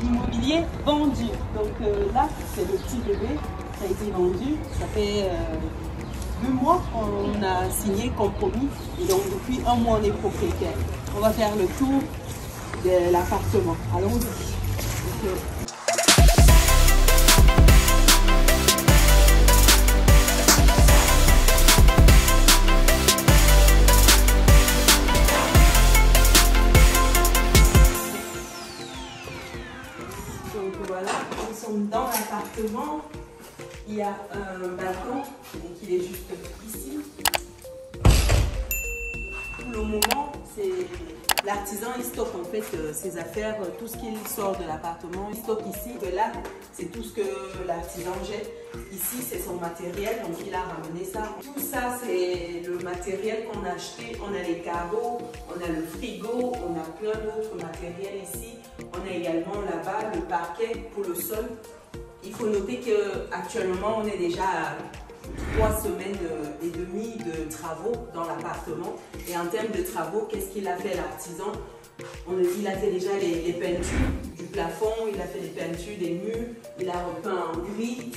Immobilier vendu. Donc là, c'est le petit bébé, ça a été vendu. Ça fait 2 mois qu'on a signé compromis et donc depuis 1 mois on est propriétaire. On va faire le tour de l'appartement. Allons-y. Donc voilà, nous sommes dans l'appartement. Il y a un balcon, donc il est juste ici. Pour le moment, c'est l'artisan, il stocke en fait ses affaires, tout ce qu'il sort de l'appartement, il stocke ici. Et là, c'est tout ce que l'artisan jette. Ici, c'est son matériel, donc il a ramené ça. Tout ça, c'est le matériel qu'on a acheté. On a les carreaux, on a le frigo, on a plein d'autres matériels ici. On a également là-bas le parquet pour le sol. Il faut noter qu'actuellement, on est déjà à 3 semaines et demie de travaux dans l'appartement. Et en termes de travaux, qu'est-ce qu'il a fait l'artisan? Il a fait déjà les peintures du plafond, il a fait les peintures des murs, il a repeint en gris,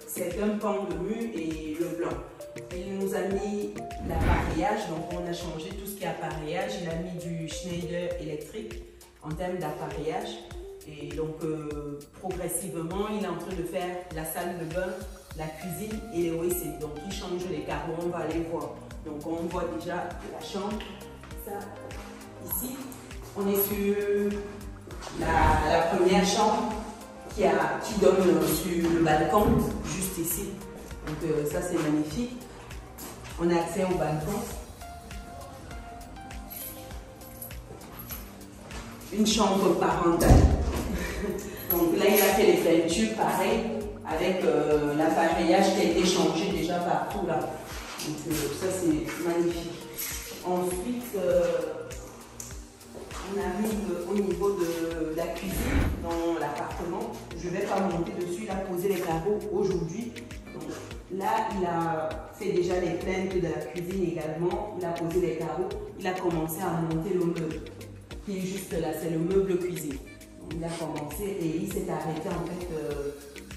certains pans de mur et le blanc. Il nous a mis l'appareillage, donc on a changé tout ce qui est appareillage. Il a mis du Schneider électrique en termes d'appareillage. Et donc progressivement, il est en train de faire la salle de bain, la cuisine et les WC. Donc il change les carreaux, on va aller voir. Donc on voit déjà la chambre. Ça, ici, on est sur la première chambre qui donne sur le balcon, juste ici. Donc ça c'est magnifique. On a accès au balcon. Une chambre parentale. Donc là, il a fait les peintures pareil, avec l'appareillage qui a été changé déjà partout là. Donc ça, c'est magnifique. Ensuite, on arrive au niveau de la cuisine dans l'appartement. Je ne vais pas monter dessus, il a posé les carreaux aujourd'hui. Là, il a fait déjà les plaintes de la cuisine également. Il a posé les carreaux. Il a commencé à monter le meuble qui est juste là, c'est le meuble cuisine. Donc, il a commencé et il s'est arrêté en fait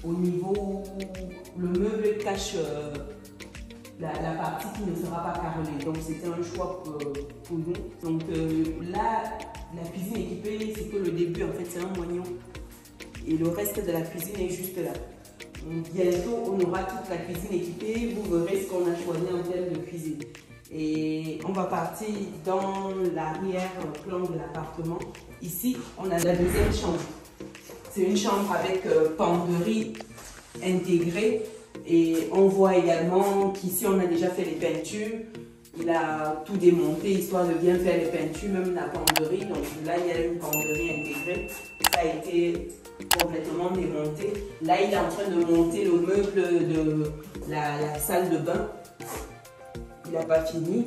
au niveau où le meuble cache la partie qui ne sera pas carrelée. Donc c'était un choix pour nous. Donc là, la cuisine équipée, c'est que le début en fait c'est un moignon. Et le reste de la cuisine est juste là. Donc bientôt on aura toute la cuisine équipée. Vous verrez ce qu'on a choisi en termes de cuisine. Et on va partir dans l'arrière-plan de l'appartement. Ici, on a la deuxième chambre. C'est une chambre avec penderie intégrée. Et on voit également qu'ici, on a déjà fait les peintures. Il a tout démonté, histoire de bien faire les peintures, même la penderie. Donc là, il y a une penderie intégrée. Ça a été complètement démonté. Là, il est en train de monter le meuble de la salle de bain. Il n'a pas fini.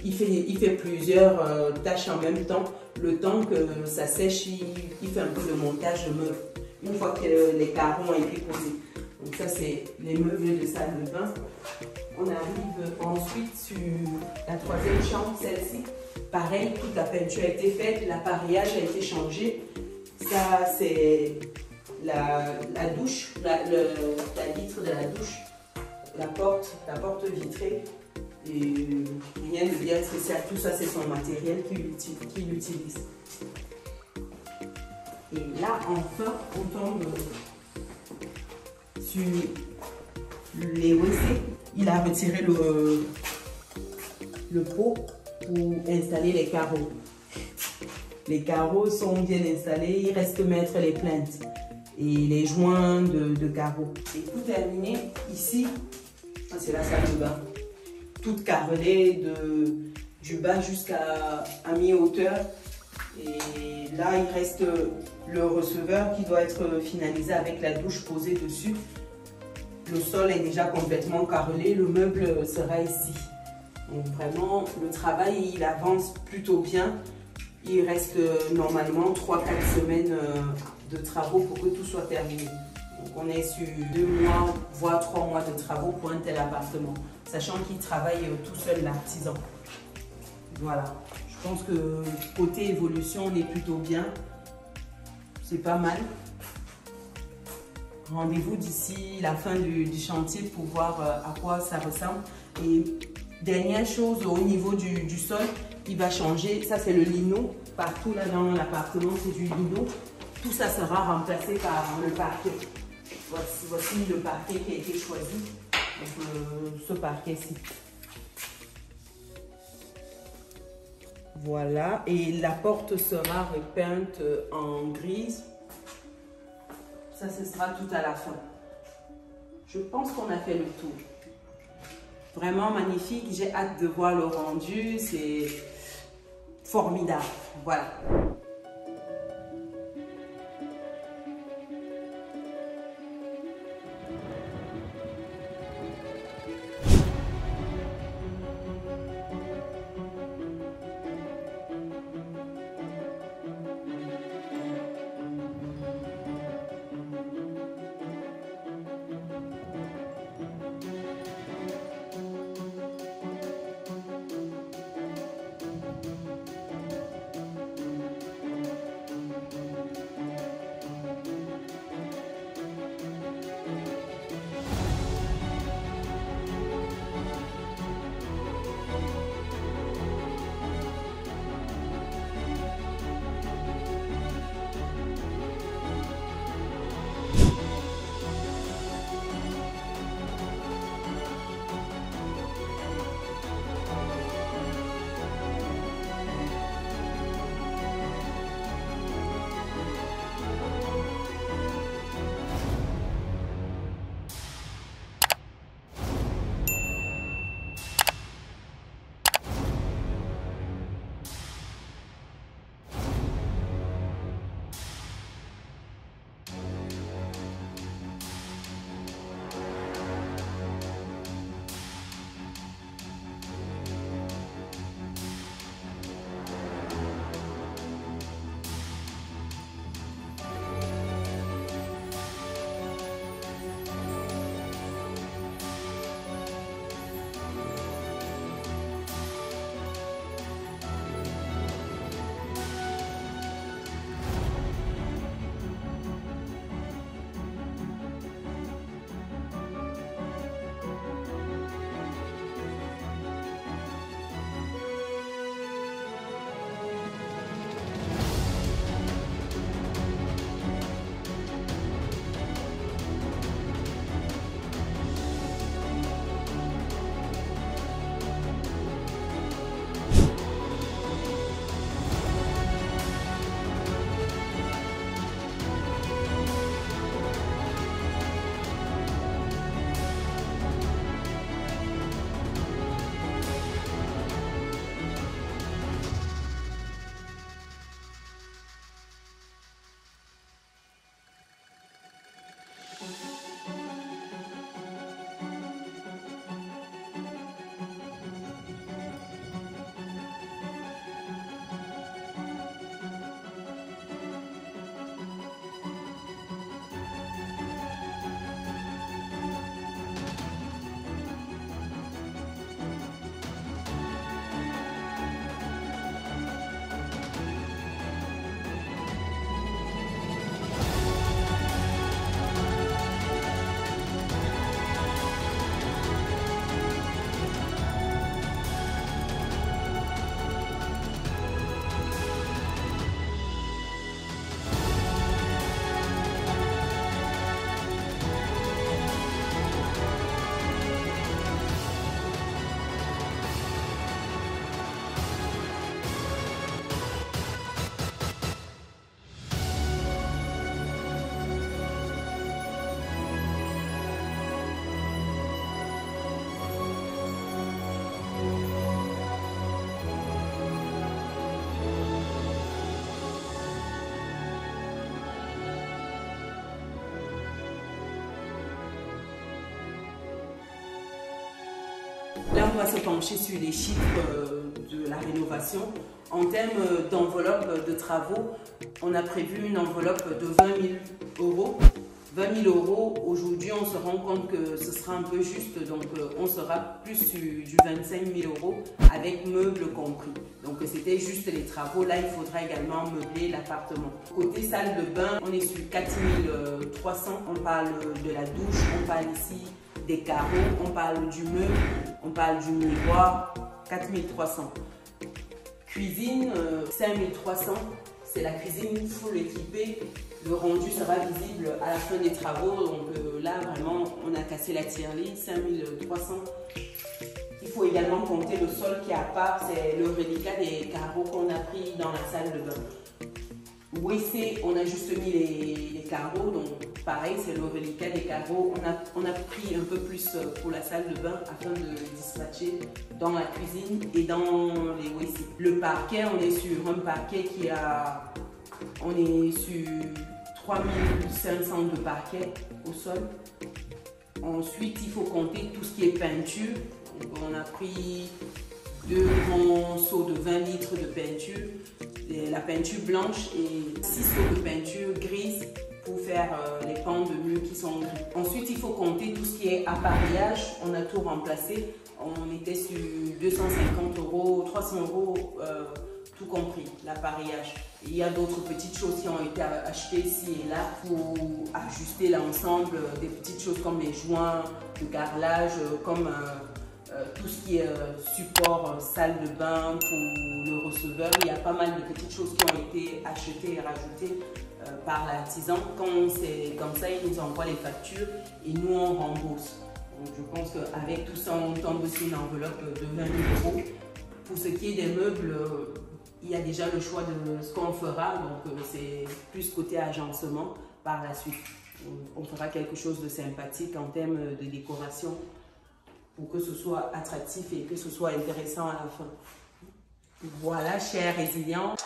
Il fait plusieurs tâches en même temps. Le temps que ça sèche, il fait un peu de montage de meubles. Une fois que les carreaux ont été posés. Donc ça, c'est les meubles de salle de bain. On arrive ensuite sur la troisième chambre, celle-ci. Pareil, toute la peinture a été faite, l'appareillage a été changé. Ça, c'est la douche, la vitre de la douche, la porte vitrée. Et rien de bien spécial, tout ça c'est son matériel qu'il utilise. Et là enfin on tombe sur les WC. Il a retiré le pot pour installer les carreaux. Les carreaux sont bien installés, il reste mettre les plaintes et les joints de carreaux. Et tout terminé ici, c'est la salle de bain. Toute carrelée du bas jusqu'à mi-hauteur. Et là, il reste le receveur qui doit être finalisé avec la douche posée dessus. Le sol est déjà complètement carrelé, le meuble sera ici. Donc vraiment, le travail, il avance plutôt bien. Il reste normalement 3-4 semaines de travaux pour que tout soit terminé. Donc on est sur 2 mois, voire 3 mois de travaux pour un tel appartement. Sachant qu'il travaille tout seul, l'artisan. Voilà. Je pense que côté évolution, on est plutôt bien. c'est pas mal. Rendez-vous d'ici la fin du chantier pour voir à quoi ça ressemble. Et dernière chose, au niveau du sol, il va changer. Ça, c'est le lino. Partout là dans l'appartement, c'est du lino. Tout ça sera remplacé par le parquet. Voici le parquet qui a été choisi. Donc, ce parquet-ci. Voilà. Et la porte sera repeinte en grise. Ça, ce sera tout à la fin. Je pense qu'on a fait le tour. Vraiment magnifique. J'ai hâte de voir le rendu. C'est formidable. Voilà. Là, on va se pencher sur les chiffres de la rénovation. En termes d'enveloppe de travaux, on a prévu une enveloppe de 20 000 euros. 20 000 euros. Aujourd'hui, on se rend compte que ce sera un peu juste, donc on sera plus sur du 25 000 euros avec meubles compris. Donc c'était juste les travaux. Là, il faudra également meubler l'appartement. Côté salle de bain, on est sur 4 300. On parle de la douche, on parle ici des carreaux, on parle du meuble, on parle du miroir, 4 300. Cuisine, 5 300. C'est la cuisine full équipée. Le rendu sera visible à la fin des travaux. Donc là, vraiment, on a cassé la tirelire, 5 300. Il faut également compter le sol qui est à part. C'est le reliquat des carreaux qu'on a pris dans la salle de bain. WC, on a juste mis les carreaux. Donc pareil, c'est le reliquat des carreaux. On a pris un peu plus pour la salle de bain afin de dispatcher dans la cuisine et dans les WC. Le parquet, on est sur un parquet qui a... On est sur 3500 de parquet au sol. Ensuite, il faut compter tout ce qui est peinture. Donc, on a pris 2 grands seaux de 20 litres de peinture, la peinture blanche et 6 seaux de peinture grise pour faire les pans de mur qui sont gris. Ensuite, il faut compter tout ce qui est appareillage. On a tout remplacé. On était sur 250 euros, 300 euros, tout compris, l'appareillage. Il y a d'autres petites choses qui ont été achetées ici et là pour ajuster l'ensemble, des petites choses comme les joints, le carrelage, comme tout ce qui est support salle de bain pour le receveur. Il y a pas mal de petites choses qui ont été achetées et rajoutées par l'artisan. Quand c'est comme ça, il nous envoie les factures et nous on rembourse. Donc je pense qu'avec tout ça, on tombe sur une enveloppe de 20 000 euros. Pour ce qui est des meubles, il y a déjà le choix de ce qu'on fera, donc c'est plus côté agencement par la suite. On fera quelque chose de sympathique en termes de décoration pour que ce soit attractif et que ce soit intéressant à la fin. Voilà, chers résilients.